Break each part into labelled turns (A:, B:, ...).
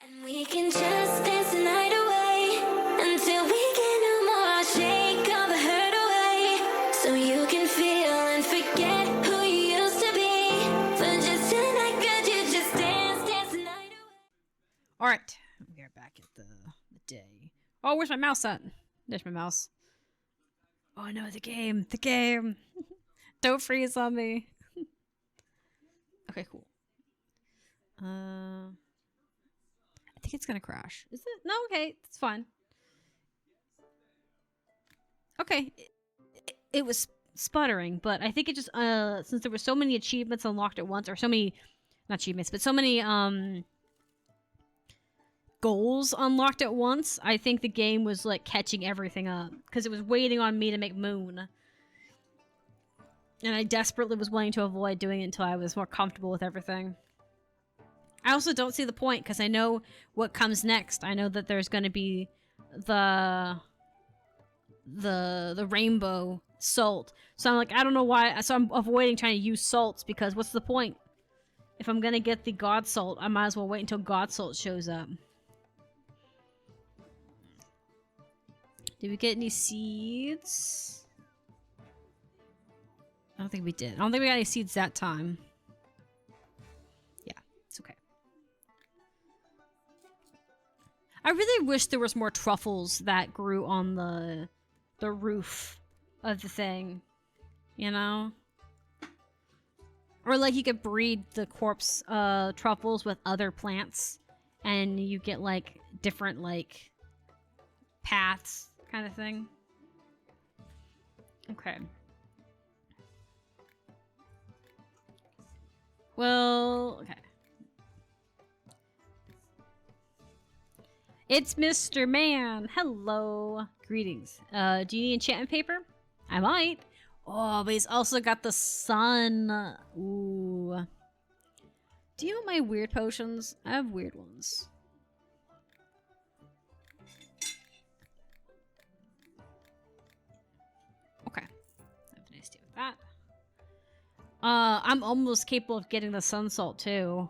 A: And we can just dance the night away until we can no more. Shake all the hurt away so you can feel and forget who you used to be. For just tonight, could you just dance the night away?
B: All right, we are back at the day. Oh, where's my mouse at? There's my mouse. Oh no, the game. Don't freeze on me. Okay, cool. I think it's gonna crash. Is it? No, okay, it's fine. Okay, it was sputtering, but I think it just since there were so many achievements unlocked at once, or so many, not achievements, but so many goals unlocked at once, I think the game was like catching everything up because it was waiting on me to make Moon. And I desperately was wanting to avoid doing it until I was more comfortable with everything. I also don't see the point because I know what comes next. I know that there's going to be the rainbow salt. So I'm like, I don't know why. So I'm avoiding trying to use salts because what's the point? If I'm going to get the god salt, I might as well wait until god salt shows up. Did we get any seeds? I don't think we did. I don't think we got any seeds that time. Yeah, it's okay. I really wish there was more truffles that grew on the roof of the thing. You know? Or like you could breed the corpse truffles with other plants and you get like different like paths kind of thing. Okay. Well, okay. It's Mr. Man. Hello. Greetings. Do you need enchantment paper? I might. Oh, but he's also got the sun. Ooh. Do you know my weird potions? I have weird ones. Okay. I have an idea with that. I'm almost capable of getting the sun salt too.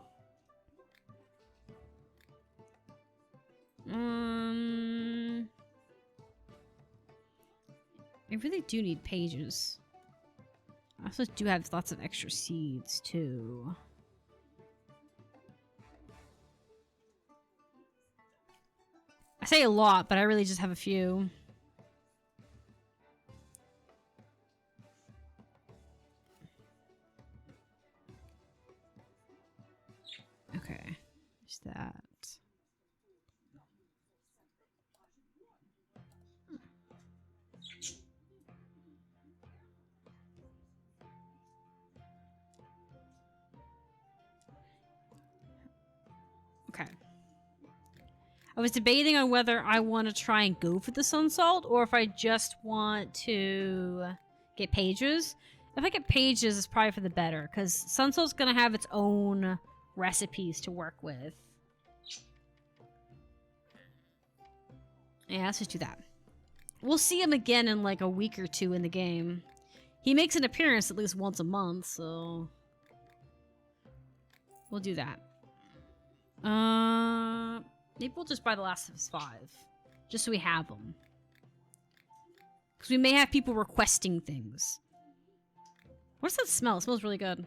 B: I really do need pages. I also do have lots of extra seeds too. I say a lot, but I really just have a few. Okay, there's that. Okay. I was debating on whether I want to try and go for the sun salt or if I just want to get pages. If I get pages, it's probably for the better because sun salt's going to have its own recipes to work with. Yeah, let's just do that. We'll see him again in like a week or two in the game. He makes an appearance at least once a month, so we'll do that. Maybe we'll just buy the Last of Us 5. Just so we have them. Because we may have people requesting things. What's that smell? It smells really good.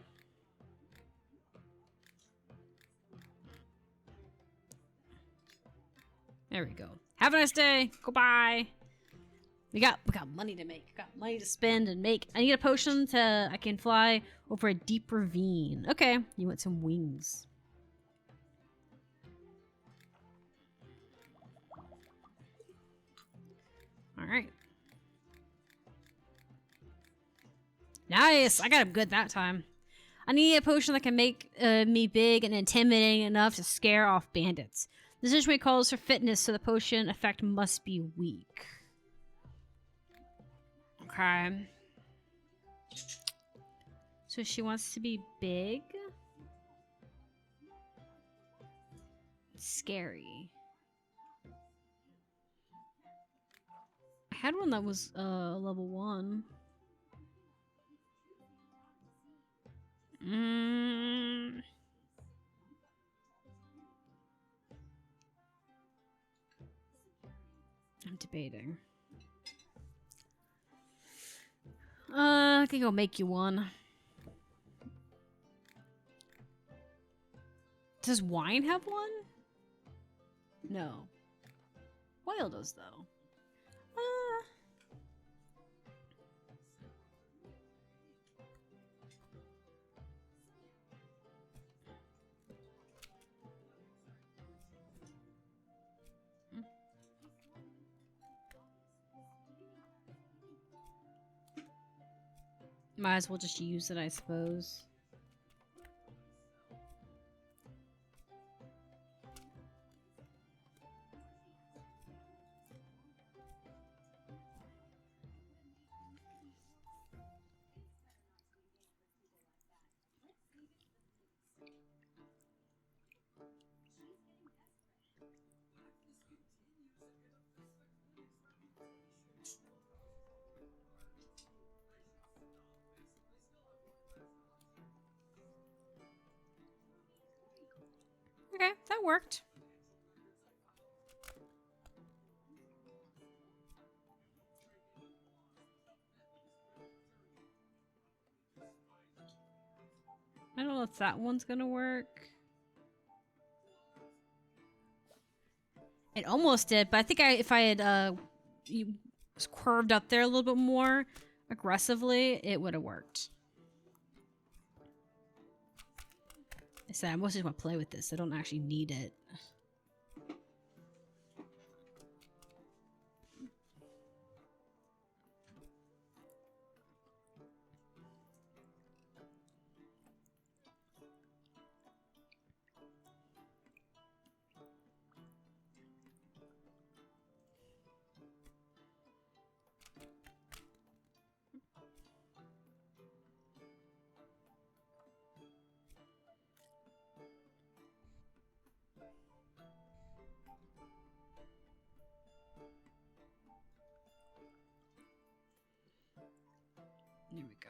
B: There we go. Have a nice day. Goodbye. We got money to make. Got money to spend and make. I need a potion to I can fly over a deep ravine. Okay. You want some wings. Alright. Nice! I got him good that time. I need a potion that can make me big and intimidating enough to scare off bandits. The situation calls for fitness, so the potion effect must be weak. Okay. So she wants to be big? Scary. I had one that was level 1. I'm debating. I think I'll make you one. Does wine have one? No. Oil does, though. Might as well just use it, I suppose. Okay, that worked. I don't know if that one's gonna work. It almost did, but I think if I had curved up there a little bit more aggressively, it would have worked. I said I mostly just want to play with this. I don't actually need it. There we go.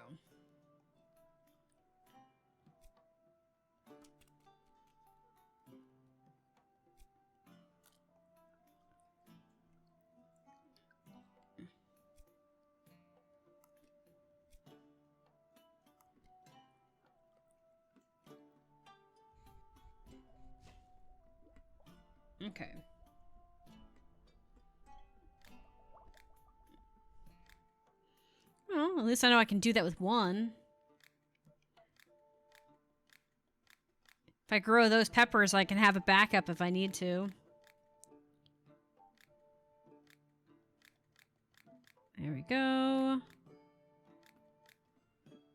B: Okay. Well, at least I know I can do that with one. If I grow those peppers, I can have a backup if I need to. There we go.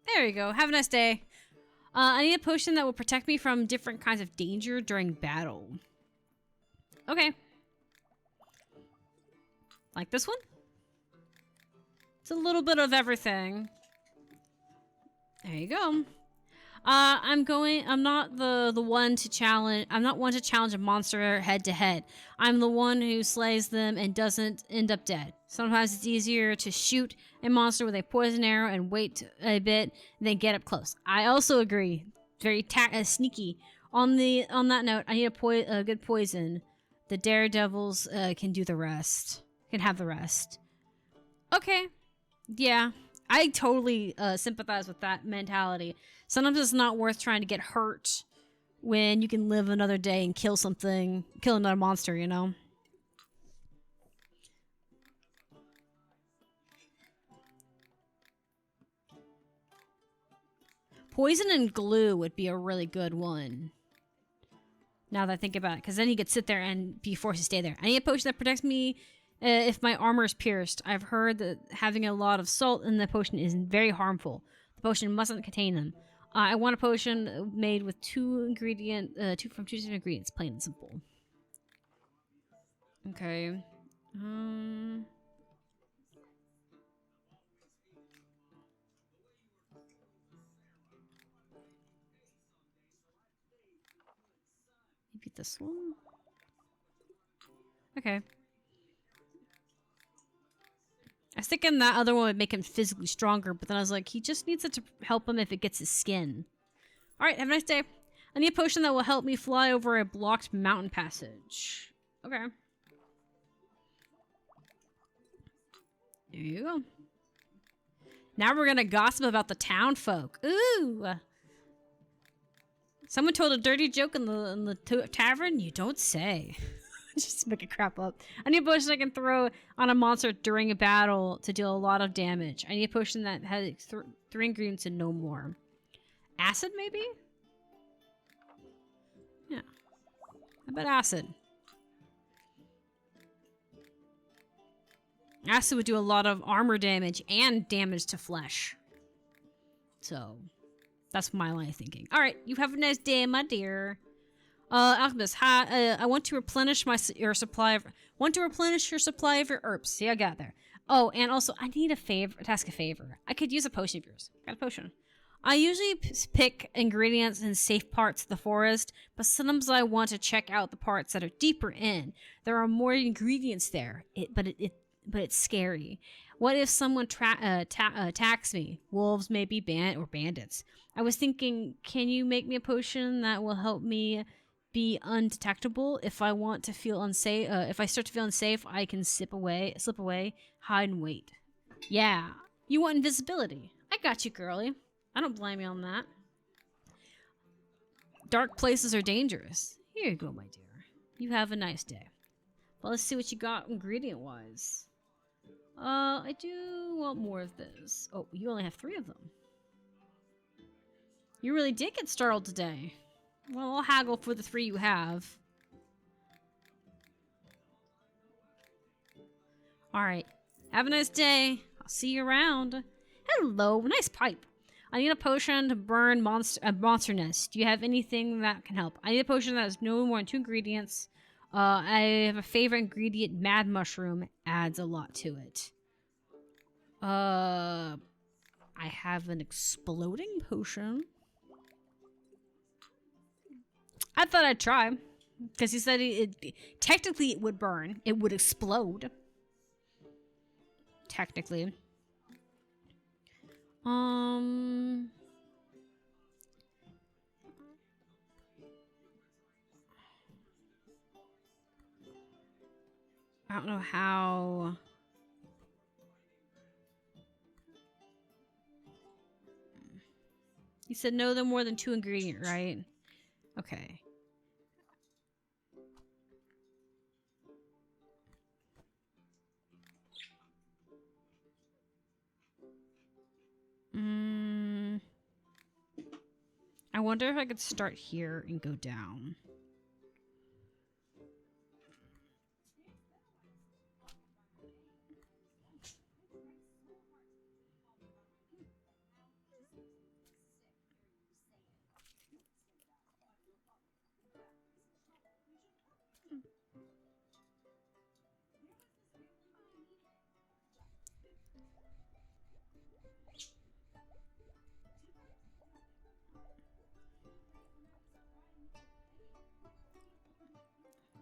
B: There we go. Have a nice day. I need a potion that will protect me from different kinds of danger during battle. Okay. Like this one? It's a little bit of everything. There you go. I'm not the one to challenge. I'm not one to challenge a monster head to head. I'm the one who slays them and doesn't end up dead. Sometimes it's easier to shoot a monster with a poison arrow and wait a bit than get up close. I also agree. Very sneaky. On that note, I need a good poison. The daredevils can do the rest. Can have the rest. Okay. Yeah. I totally sympathize with that mentality. Sometimes it's not worth trying to get hurt when you can live another day and kill another monster, you know? Poison and glue would be a really good one. Now that I think about it, because then you could sit there and be forced to stay there. I need a potion that protects me if my armor is pierced. I've heard that having a lot of salt in the potion is very harmful. The potion mustn't contain them. I want a potion made with two different ingredients, plain and simple. Okay. Maybe this one? Okay. I was thinking that other one would make him physically stronger, but then I was like, he just needs it to help him if it gets his skin. Alright, have a nice day. I need a potion that will help me fly over a blocked mountain passage. Okay. There you go. Now we're gonna gossip about the town folk. Ooh! Someone told a dirty joke in the tavern? You don't say. Just make it crap up. I need a potion I can throw on a monster during a battle to deal a lot of damage. I need a potion that has 3 ingredients and no more. Acid, maybe? Yeah. How about acid? Acid would do a lot of armor damage and damage to flesh. So, that's my line of thinking. Alright, you have a nice day, my dear. Alchemist, I want to replenish your supply of your herbs. See, I got there. Oh, and also, I need to ask a favor. I could use a potion of yours. Got a potion. I usually pick ingredients in safe parts of the forest, but sometimes I want to check out the parts that are deeper in. There are more ingredients there, but it's scary. What if someone attacks me? Wolves, maybe bandits. I was thinking, can you make me a potion that will help me be undetectable? If I want to feel unsafe, if I start to feel unsafe, I can slip away, hide and wait. Yeah, you want invisibility. I got you, girly. I don't blame you on that. Dark places are dangerous. Here you go, my dear. You have a nice day. Well, let's see what you got ingredient-wise. I do want more of this. Oh, you only have 3 of them. You really did get startled today. Well, I'll haggle for the 3 you have. Alright. Have a nice day. I'll see you around. Hello. Nice pipe. I need a potion to burn monster nest. Do you have anything that can help? I need a potion that has no more than 2 ingredients. I have a favorite ingredient, mad mushroom. Adds a lot to it. I have an exploding potion. I thought I'd try. Because he said technically it would burn. It would explode. Technically. I don't know how. You said no more than 2 ingredient, right? Okay. I wonder if I could start here and go down.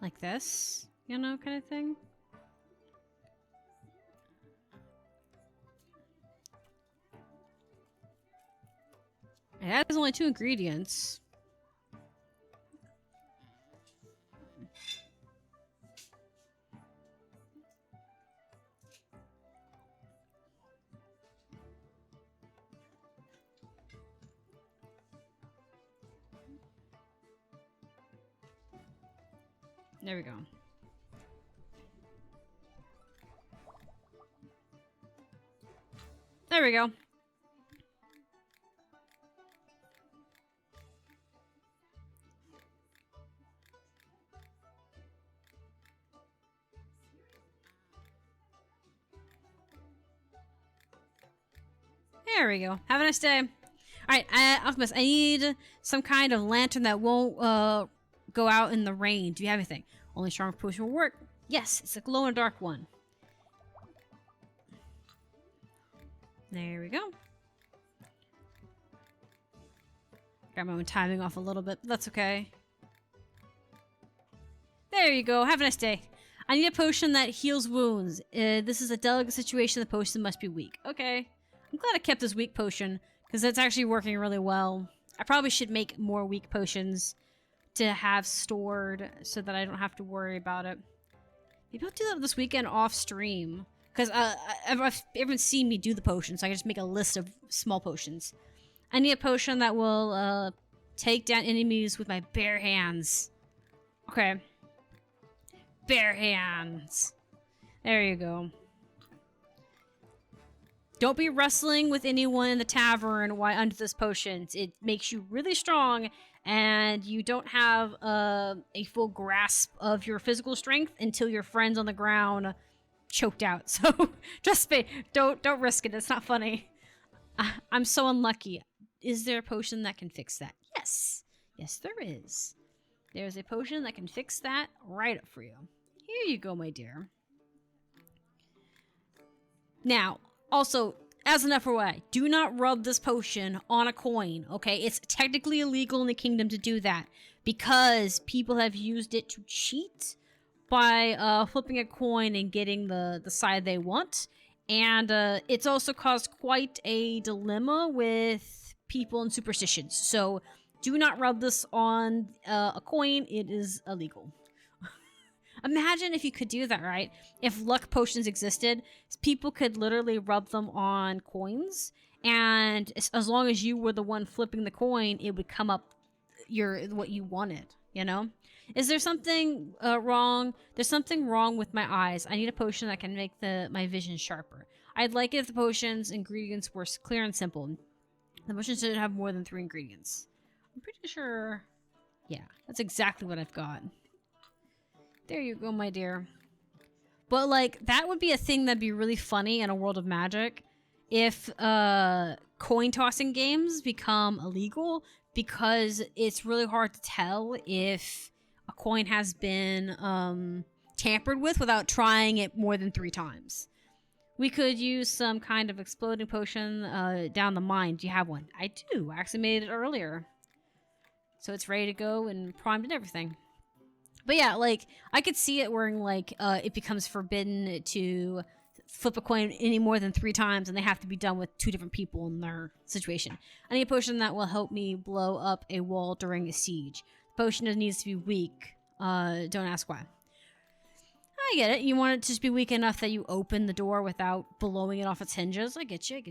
B: Like this, you know, kind of thing. It has only 2 ingredients. There we go. There we go. There we go. Have a nice day. Alright, Alchemist, I need some kind of lantern that won't go out in the rain. Do you have anything? Only charm potion will work. Yes, it's a glow-in-the-dark one. There we go. Got my own timing off a little bit, but that's okay. There you go. Have a nice day. I need a potion that heals wounds. This is a delicate situation. The potion must be weak. Okay. I'm glad I kept this weak potion, because it's actually working really well. I probably should make more weak potions to have stored so that I don't have to worry about it. Maybe I'll do that this weekend off stream. Because everyone's seen me do the potion, so I can just make a list of small potions. I need a potion that will take down enemies with my bare hands. Okay. Bare hands. There you go. Don't be wrestling with anyone in the tavern while under this potion. It makes you really strong, and you don't have a full grasp of your physical strength until your friends on the ground choked out. So trust me, don't risk it. It's not funny. I'm so unlucky. Is there a potion that can fix that? Yes. Yes, there is. There's a potion that can fix that right up for you. Here you go, my dear. Now, also, as an FYI, do not rub this potion on a coin, okay? It's technically illegal in the kingdom to do that because people have used it to cheat by flipping a coin and getting the side they want. And it's also caused quite a dilemma with people and superstitions. So do not rub this on a coin. It is illegal. Imagine if you could do that, right? If luck potions existed, people could literally rub them on coins, and as long as you were the one flipping the coin, it would come up what you wanted, you know? Is there something wrong? There's something wrong with my eyes. I need a potion that can make my vision sharper. I'd like it if the potion's ingredients were clear and simple. The potion should have more than 3 ingredients. I'm pretty sure... Yeah, that's exactly what I've got. There you go, my dear. But, like, that would be a thing that'd be really funny in a world of magic if coin tossing games become illegal, because it's really hard to tell if a coin has been tampered with without trying it more than 3 times. We could use some kind of exploding potion down the mine. Do you have one? I do. I actually made it earlier. So it's ready to go and primed and everything. But yeah, like, I could see it where, like, it becomes forbidden to flip a coin any more than 3 times, and they have to be done with 2 different people in their situation. I need a potion that will help me blow up a wall during a siege. The potion needs to be weak. Don't ask why. I get it. You want it to just be weak enough that you open the door without blowing it off its hinges. I get you.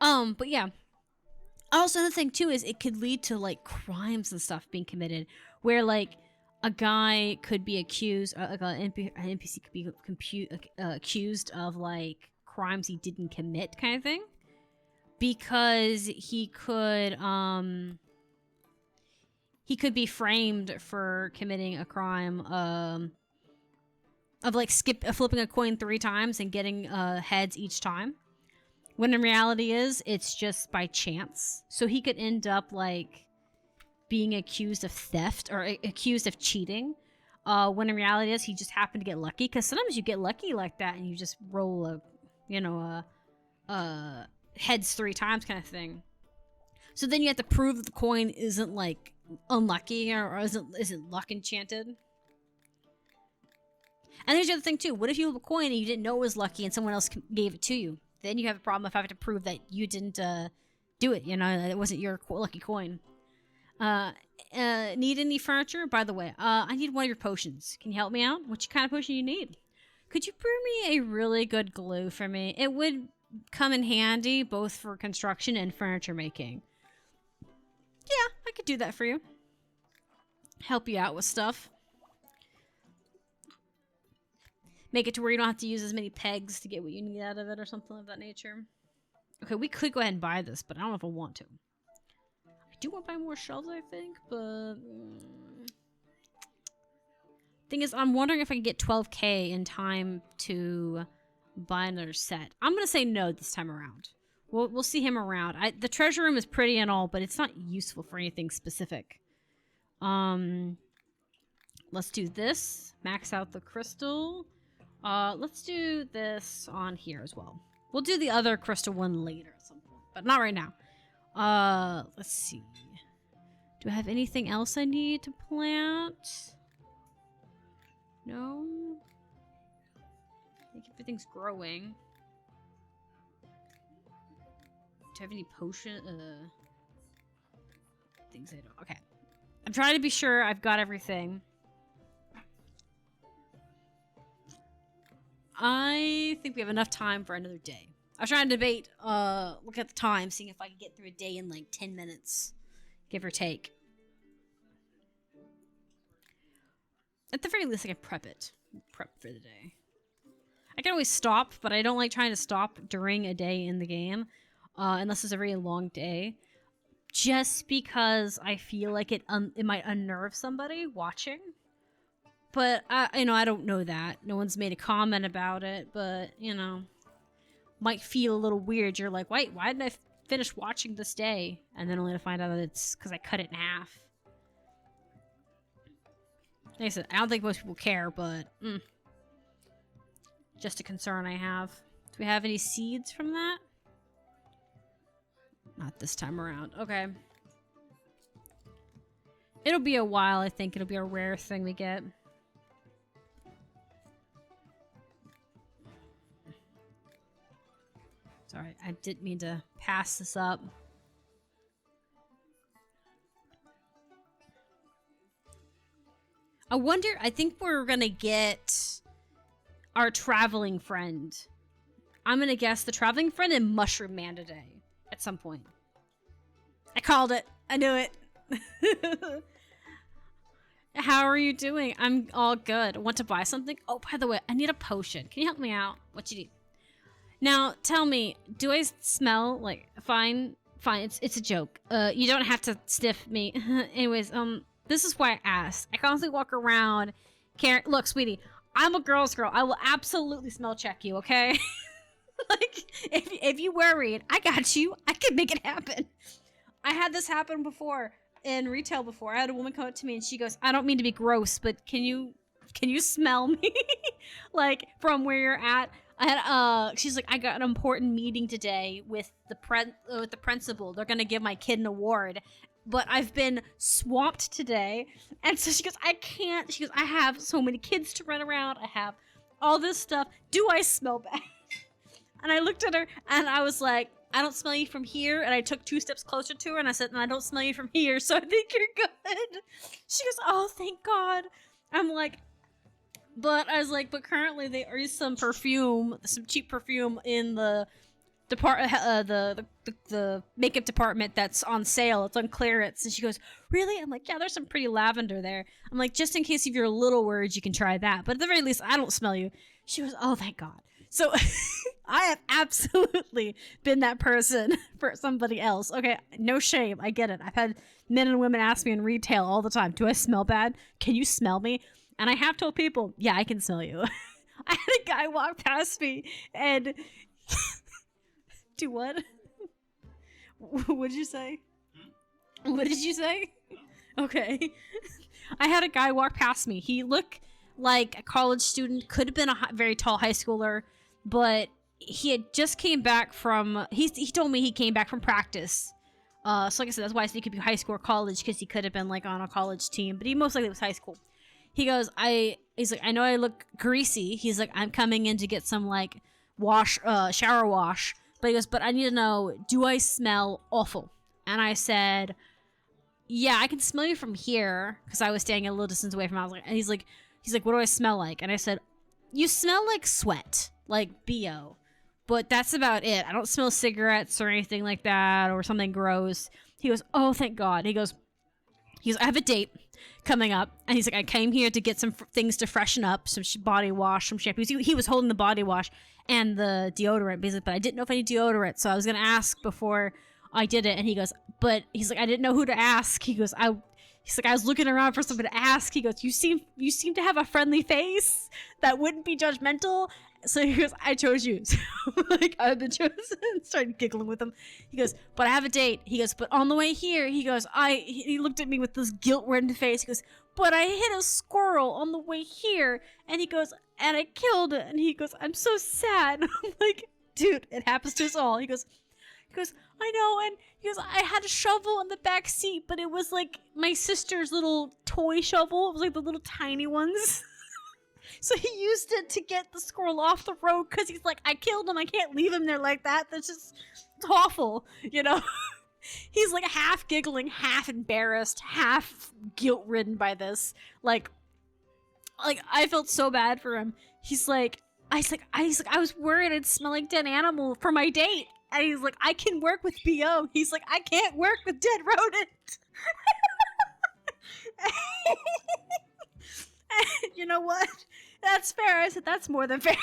B: But yeah. Also, another thing, too, is it could lead to, like, crimes and stuff being committed, where, like, a guy could be accused, like an NPC could be accused of, like, crimes he didn't commit, kind of thing, because he could be framed for committing a crime of like flipping a coin 3 times and getting heads each time, when in reality it's just by chance. So he could end up, like, being accused of theft or accused of cheating, when in reality he just happened to get lucky, because sometimes you get lucky like that and you just roll a heads 3 times kind of thing. So then you have to prove that the coin isn't, like, unlucky or isn't luck enchanted. And there's the other thing too. What if you have a coin and you didn't know it was lucky and someone else gave it to you? Then you have a problem of having to prove that you didn't do it, that it wasn't your lucky coin. Need any furniture? By the way, I need one of your potions. Can you help me out? What kind of potion you need? Could you brew me a really good glue for me? It would come in handy both for construction and furniture making. Yeah, I could do that for you. Help you out with stuff. Make it to where you don't have to use as many pegs to get what you need out of it or something of that nature. Okay, we could go ahead and buy this, but I don't know if I want to. I do want to buy more shelves, I think, but... Thing is, I'm wondering if I can get 12k in time to buy another set. I'm going to say no this time around. We'll see him around. The treasure room is pretty and all, but it's not useful for anything specific. Let's do this. Max out the crystal. Let's do this on here as well. We'll do the other crystal one later at some point, but not right now. Let's see. Do I have anything else I need to plant? No. I think everything's growing. Do I have any potion? Things I don't. Okay. I'm trying to be sure I've got everything. I think we have enough time for another day. I was trying to debate, look at the time, seeing if I could get through a day in like 10 minutes, give or take. At the very least, I can prep for the day. I can always stop, but I don't like trying to stop during a day in the game, unless it's a very long day. Just because I feel like it might unnerve somebody watching. But, I don't know that. No one's made a comment about it, but, might feel a little weird. You're like, wait, why didn't I finish watching this day? And then only to find out that it's because I cut it in half. Like I said, I don't think most people care, but, just a concern I have. Do we have any seeds from that? Not this time around. Okay. It'll be a while, I think. It'll be a rare thing we get. Sorry, I didn't mean to pass this up. I think we're gonna get our traveling friend. I'm gonna guess the traveling friend and Mushroom Man today at some point. I called it. I knew it. How are you doing? I'm all good. Want to buy something? Oh, by the way, I need a potion. Can you help me out? What you need? Now, tell me, do I smell like fine? Fine, it's a joke. You don't have to sniff me. Anyways, this is why I asked. I constantly walk around. Look, sweetie, I'm a girl's girl. I will absolutely smell check you, okay? Like, if you worried, I got you. I can make it happen. I had this happen before in retail before. I had a woman come up to me and she goes, I don't mean to be gross, but can you smell me? Like, from where you're at? I had, she's like, I got an important meeting today with the principal. They're gonna give my kid an award, but I've been swamped today. And so she goes, I can't. She goes, I have so many kids to run around. I have all this stuff. Do I smell bad? And I looked at her and I was like, I don't smell you from here. And I took 2 steps closer to her and I said, and I don't smell you from here. So I think you're good. She goes, oh, thank God. I'm like, but I was like, but currently there is some perfume, some cheap perfume in the the makeup department that's on sale. It's on clearance. And she goes, really? I'm like, yeah, there's some pretty lavender there. I'm like, just in case if you're a little worried, you can try that. But at the very least, I don't smell you. She goes, oh, thank God. So I have absolutely been that person for somebody else. Okay, no shame. I get it. I've had men and women ask me in retail all the time, do I smell bad? Can you smell me? And I have told people, yeah, I can smell you. I had a guy walk past me and... Do what? What did you say? What did you say? Okay. I had a guy walk past me. He looked like a college student, could have been a very tall high schooler, but he had just came back from... He told me he came back from practice. So like I said, that's why I said he could be high school or college, because he could have been like on a college team, but he most likely was high school. He goes, he's like, I know I look greasy. He's like, I'm coming in to get some like shower wash. But he goes, but I need to know, do I smell awful? And I said, yeah, I can smell you from here, because I was staying a little distance away from him. I was like, and he's like, what do I smell like? And I said, you smell like sweat, like BO. But that's about it. I don't smell cigarettes or anything like that, or something gross. He goes, oh, thank God. He goes, I have a date coming up. And he's like, I came here to get some things to freshen up, some body wash, some shampoo. He was holding the body wash and the deodorant, basically, but I didn't know if I need deodorant, so I was going to ask before I did it. And he goes, but he's like, I didn't know who to ask. He goes, he's like, I was looking around for someone to ask. He goes, you seem to have a friendly face that wouldn't be judgmental. So he goes, I chose you. So like, I've been chosen. Started giggling with him. He goes, but I have a date. He goes, but on the way here, he goes, he looked at me with this guilt-ridden face. He goes, but I hit a squirrel on the way here. And he goes, and I killed it. And he goes, I'm so sad. I'm like, dude, it happens to us all. He goes, I know. And he goes, I had a shovel in the back seat, but it was like my sister's little toy shovel. It was like the little tiny ones. So he used it to get the squirrel off the road, because he's like, I killed him. I can't leave him there like that. That's just awful, you know? He's like half giggling, half embarrassed, half guilt-ridden by this. Like I felt so bad for him. He's like, I was worried I'd smell like dead animal for my date. And he's like, I can work with BO. He's like, I can't work with dead rodent. You know what? That's fair. I said, that's more than fair.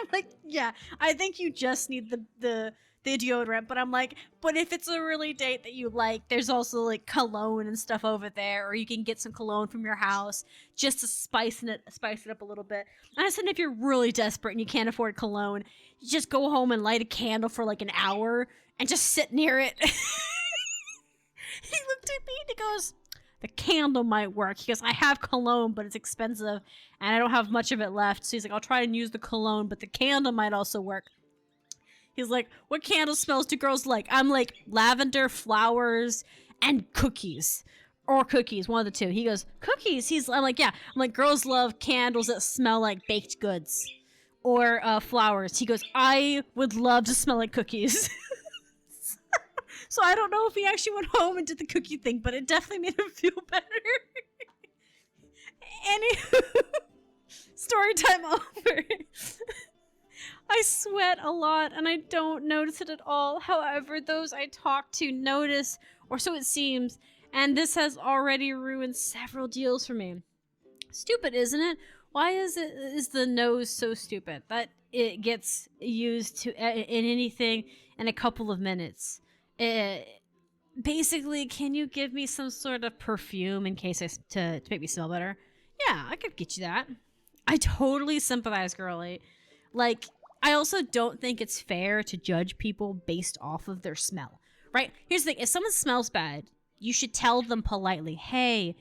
B: I'm like, yeah, I think you just need the deodorant. But I'm like, but if it's a really date that you like, there's also like cologne and stuff over there, or you can get some cologne from your house just to spice it up a little bit. And I said, if you're really desperate and you can't afford cologne, you just go home and light a candle for like an hour and just sit near it. He looked at me and he goes, the candle might work. He goes, I have cologne, but it's expensive and I don't have much of it left. So he's like, I'll try and use the cologne, but the candle might also work. He's like, what candle smells do girls like? I'm like, lavender, flowers, and cookies. Or cookies, one of the two. He goes, cookies? I'm like, yeah. I'm like, girls love candles that smell like baked goods. Or flowers. He goes, I would love to smell like cookies. So I don't know if he actually went home and did the cookie thing, but it definitely made him feel better. Anywho, story time over. I sweat a lot and I don't notice it at all. However, those I talk to notice, or so it seems, and this has already ruined several deals for me. Stupid, isn't it? Why is the nose so stupid that it gets used to in anything in a couple of minutes? Basically, can you give me some sort of perfume in case to make me smell better? Yeah, I could get you that. I totally sympathize, girlie. Like, I also don't think it's fair to judge people based off of their smell, right? Here's the thing. If someone smells bad, you should tell them politely, hey,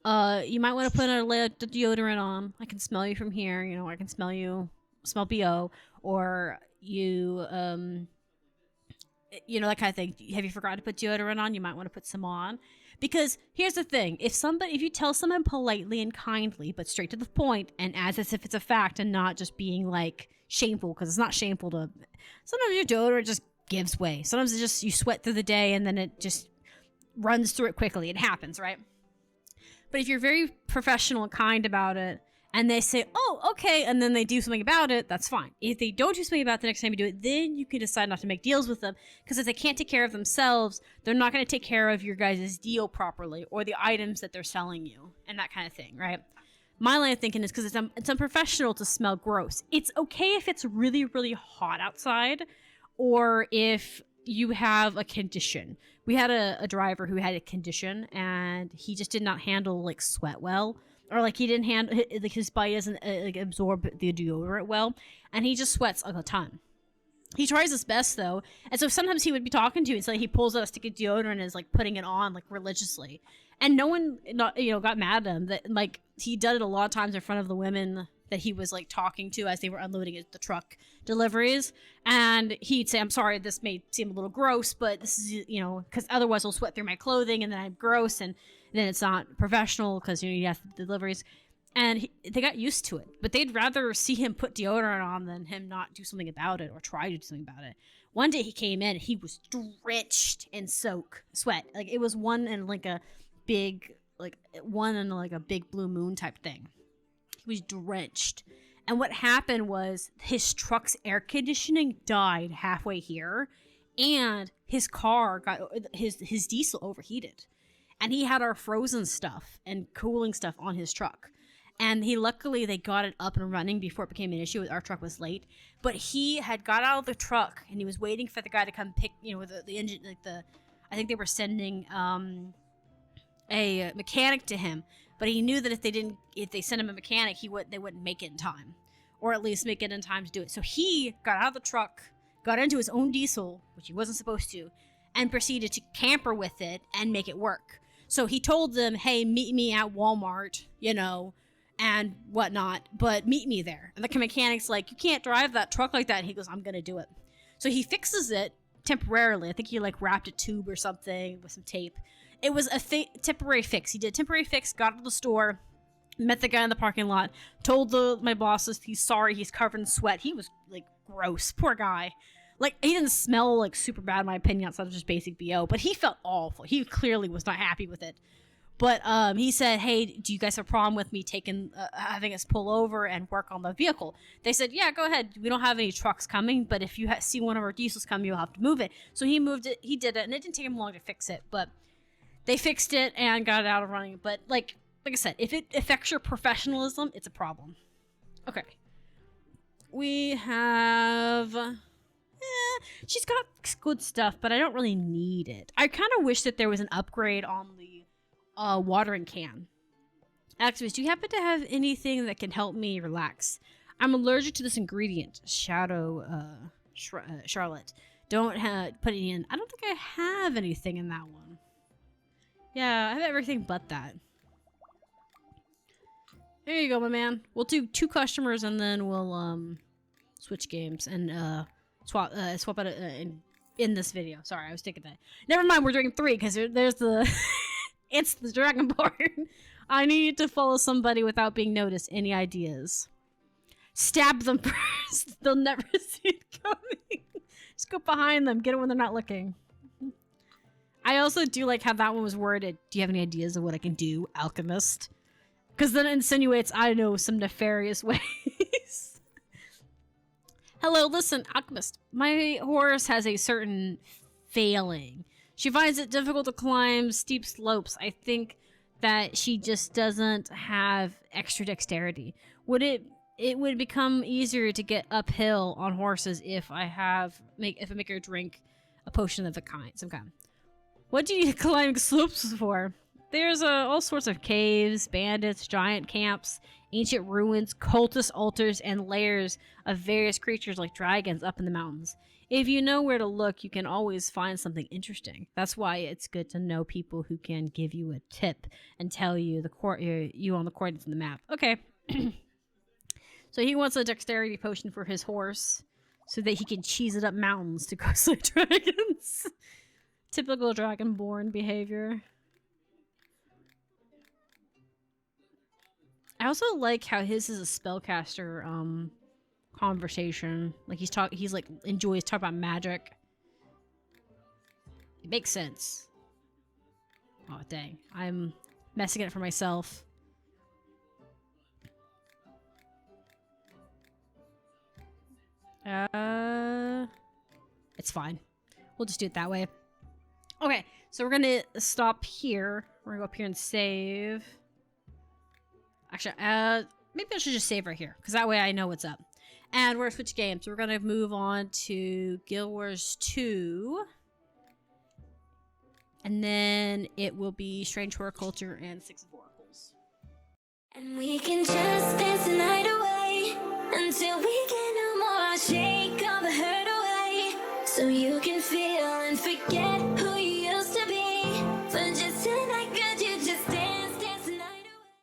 B: you might want to put a layer of deodorant on. I can smell you from here. You know, I can smell BO. Or you, you know, that kind of thing. Have you forgotten to put deodorant on? You might want to put some on. Because here's the thing. If you tell someone politely and kindly, but straight to the point, and as if it's a fact and not just being like shameful, because it's not shameful to, sometimes your deodorant just gives way. Sometimes it's just, you sweat through the day and then it just runs through it quickly. It happens, right? But if you're very professional and kind about it, and they say, oh, okay, and then they do something about it, that's fine. If they don't do something about it the next time you do it, then you can decide not to make deals with them. Because if they can't take care of themselves, they're not going to take care of your guys' deal properly or the items that they're selling you and that kind of thing, right? My line of thinking is because it's unprofessional to smell gross. It's okay if it's really, really hot outside or if you have a condition. We had a driver who had a condition and he just did not handle like sweat well. Or like he didn't handle, like his body doesn't like absorb the deodorant well, and he just sweats like a ton. He tries his best though, and so sometimes he would be talking to you, and so he pulls out a stick of deodorant and is like putting it on like religiously, and no one got mad at him. That like he did it a lot of times in front of the women that he was like talking to as they were unloading the truck deliveries, and he'd say, "I'm sorry, this may seem a little gross, but this is because otherwise I'll sweat through my clothing, and then I'm gross and." Then it's not professional because you have deliveries, and they got used to it. But they'd rather see him put deodorant on than him not do something about it or try to do something about it. One day he came in, he was drenched in sweat. Like it was one in like a big blue moon type thing. He was drenched, and what happened was his truck's air conditioning died halfway here, and his car got his diesel overheated. And he had our frozen stuff and cooling stuff on his truck. And luckily they got it up and running before it became an issue. Our truck was late. But he had got out of the truck and he was waiting for the guy to come pick, with the engine, I think they were sending a mechanic to him. But he knew that if they sent him a mechanic, they wouldn't make it in time. Or at least make it in time to do it. So he got out of the truck, got into his own diesel, which he wasn't supposed to, and proceeded to camper with it and make it work. So he told them, hey, meet me at Walmart, and whatnot, but meet me there. And the mechanic's like, you can't drive that truck like that. And he goes, I'm going to do it. So he fixes it temporarily. I think he like wrapped a tube or something with some tape. It was a temporary fix. He did a temporary fix, got to the store, met the guy in the parking lot, told my bosses he's sorry, he's covered in sweat. He was like gross. Poor guy. Like, he didn't smell, like, super bad, in my opinion, outside of just basic BO, but he felt awful. He clearly was not happy with it. But he said, hey, do you guys have a problem with me taking having us pull over and work on the vehicle? They said, yeah, go ahead. We don't have any trucks coming, but if you see one of our diesels come, you'll have to move it. So he moved it. He did it, and it didn't take him long to fix it. But they fixed it and got it out of running. But like I said, if it affects your professionalism, it's a problem. Okay. We have... she's got good stuff, but I don't really need it. I kind of wish that there was an upgrade on the watering can. Alchemist, do you happen to have anything that can help me relax? I'm allergic to this ingredient. Charlotte. Don't put it in. I don't think I have anything in that one. Yeah, I have everything but that. There you go, my man. We'll do 2 customers and then we'll switch games and swap out in this video. Sorry, I was taking that. Never mind, we're doing 3 because there's the it's the Dragonborn. I need to follow somebody without being noticed. Any ideas? Stab them first. They'll never see it coming. Just go behind them. Get it when they're not looking. I also do like how that one was worded. Do you have any ideas of what I can do, Alchemist? Because then it insinuates I know some nefarious ways. Hello, listen, Alchemist. My horse has a certain failing. She finds it difficult to climb steep slopes. I think that she just doesn't have extra dexterity. It would become easier to get uphill on horses if I make her drink a potion of some kind. What do you need climbing slopes for? There's all sorts of caves, bandits, giant camps, ancient ruins, cultist altars, and lairs of various creatures like dragons up in the mountains. If you know where to look, you can always find something interesting. That's why it's good to know people who can give you a tip and tell you you on the coordinates in the map. Okay. So he wants a dexterity potion for his horse so that he can cheese it up mountains to go slay dragons. Typical dragonborn behavior. I also like how his is a spellcaster conversation. Like he's like enjoys talking about magic. It makes sense. Oh dang. I'm messing it for myself. It's fine. We'll just do it that way. Okay, so we're gonna stop here. We're gonna go up here and save. Actually, maybe I should just save right here, because that way I know what's up. And we're gonna switch games. So we're gonna move on to Guild Wars 2. And then it will be Strange Horticulture and Six of Oracles.
A: And we can just dance the night away until we get no more. Shake all the hurt away so you can feel and forget